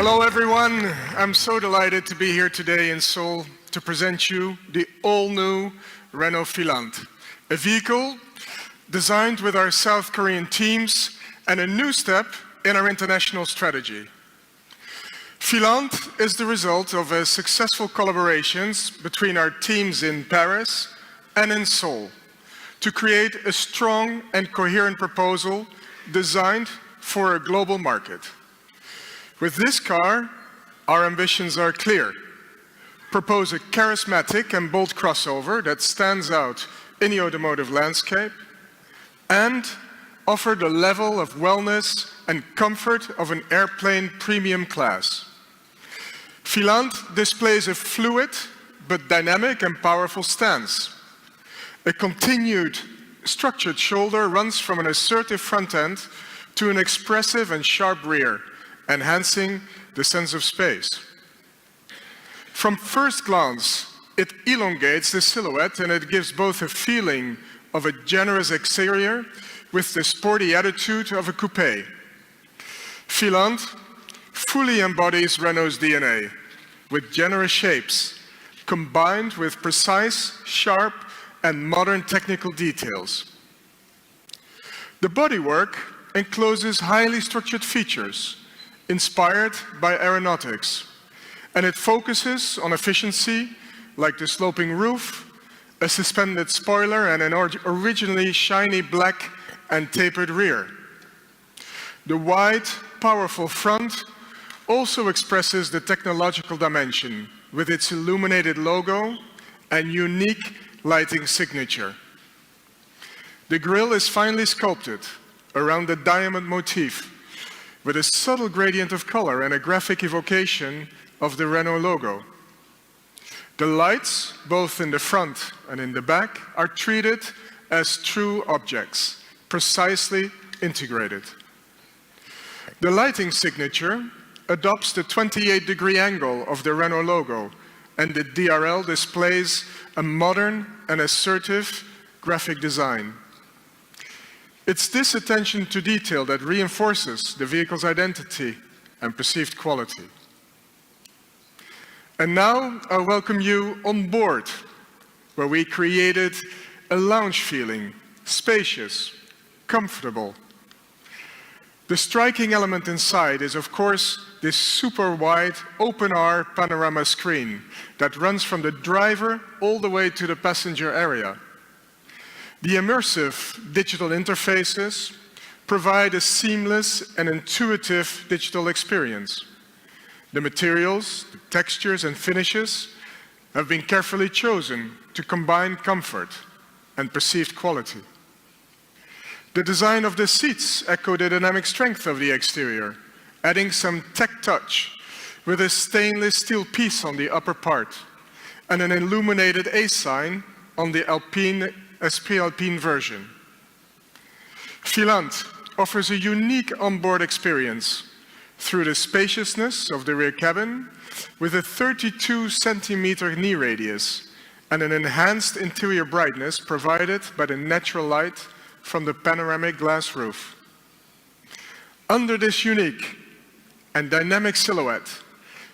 Hello everyone, I'm so delighted to be here today in Seoul to present you the all-new Renault Filante, a vehicle designed with our South Korean teams and a new step in our international strategy. Filante is the result of a successful collaborations between our teams in Paris and in Seoul to create a strong and coherent proposal designed for a global market. With this car, our ambitions are clear. Propose a charismatic and bold crossover that stands out in the automotive landscape and offer the level of wellness and comfort of an airplane premium class. Filante displays a fluid but dynamic and powerful stance. A continued structured shoulder runs from an assertive front end to an expressive and sharp rear, enhancing the sense of space. From first glance, it elongates the silhouette and it gives both a feeling of a generous exterior with the sporty attitude of a coupe. Filante fully embodies Renault's DNA, with generous shapes, combined with precise, sharp, and modern technical details. The bodywork encloses highly structured features, inspired by aeronautics, and it focuses on efficiency like the sloping roof, a suspended spoiler, and an originally shiny black and tapered rear. The wide, powerful front also expresses the technological dimension with its illuminated logo and unique lighting signature. The grille is finely sculpted around the diamond motif with a subtle gradient of color and a graphic evocation of the Renault logo. The lights, both in the front and in the back, are treated as true objects, precisely integrated. The lighting signature adopts the 28-degree angle of the Renault logo, and the DRL displays a modern and assertive graphic design. It's this attention to detail that reinforces the vehicle's identity and perceived quality. And now I welcome you on board, where we created a lounge feeling, spacious, comfortable. The striking element inside is, of course, this super wide OpenR Panorama screen that runs from the driver all the way to the passenger area. The immersive digital interfaces provide a seamless and intuitive digital experience. The materials, the textures, and finishes have been carefully chosen to combine comfort and perceived quality. The design of the seats echo the dynamic strength of the exterior, adding some tech touch with a stainless steel piece on the upper part and an illuminated A sign on the SP Alpine version. Filante offers a unique onboard experience through the spaciousness of the rear cabin with a 32-centimeter knee radius and an enhanced interior brightness provided by the natural light from the panoramic glass roof. Under this unique and dynamic silhouette,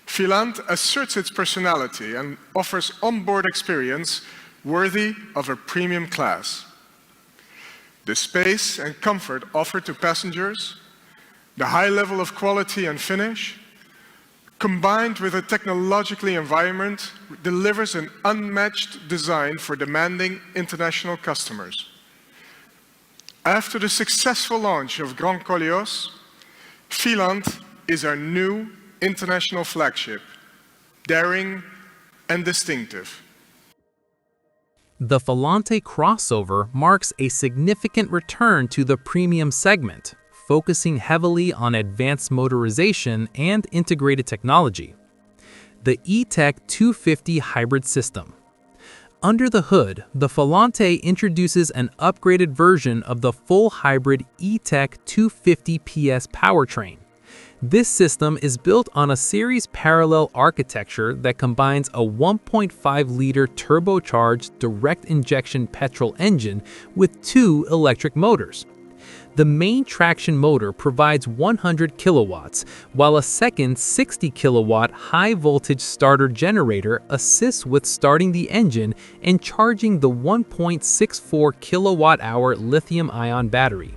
Filante asserts its personality and offers onboard experience worthy of a premium class. The space and comfort offered to passengers, the high level of quality and finish, combined with a technologically environment, delivers an unmatched design for demanding international customers. After the successful launch of Grand Koleos, Filante is our new international flagship, daring and distinctive. The Filante crossover marks a significant return to the premium segment, focusing heavily on advanced motorization and integrated technology. The E-Tech 250 hybrid system. Under the hood, the Filante introduces an upgraded version of the full hybrid E-Tech 250 PS powertrain. This system is built on a series parallel architecture that combines a 1.5-liter turbocharged direct injection petrol engine with two electric motors. The main traction motor provides 100 kilowatts, while a second 60 kilowatt high-voltage starter generator assists with starting the engine and charging the 1.64 kilowatt-hour lithium-ion battery.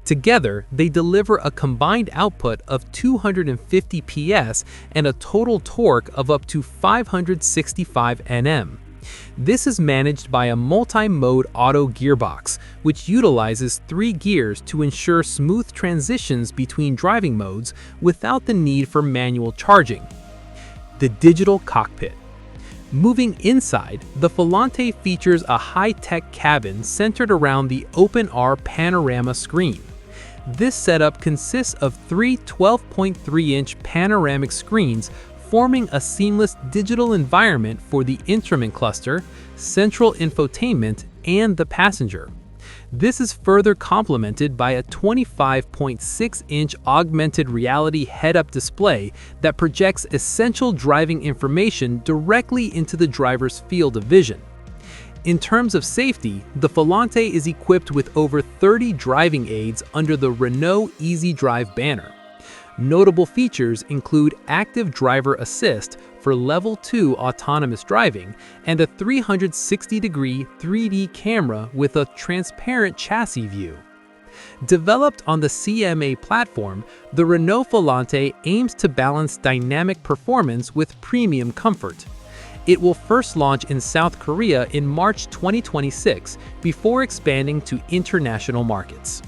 Together, they deliver a combined output of 250 PS and a total torque of up to 565 Nm. This is managed by a multi-mode auto gearbox, which utilizes 3 gears to ensure smooth transitions between driving modes without the need for manual charging. The digital cockpit. Moving inside, the Filante features a high-tech cabin centered around the OpenR Panorama screen. This setup consists of 3 12.3-inch panoramic screens forming a seamless digital environment for the instrument cluster, central infotainment, and the passenger. This is further complemented by a 25.6-inch augmented reality head-up display that projects essential driving information directly into the driver's field of vision. In terms of safety, the Filante is equipped with over 30 driving aids under the Renault Easy Drive banner. Notable features include active driver assist for level 2 autonomous driving and a 360-degree 3D camera with a transparent chassis view. Developed on the CMA platform, the Renault Filante aims to balance dynamic performance with premium comfort. It will first launch in South Korea in March 2026 before expanding to international markets.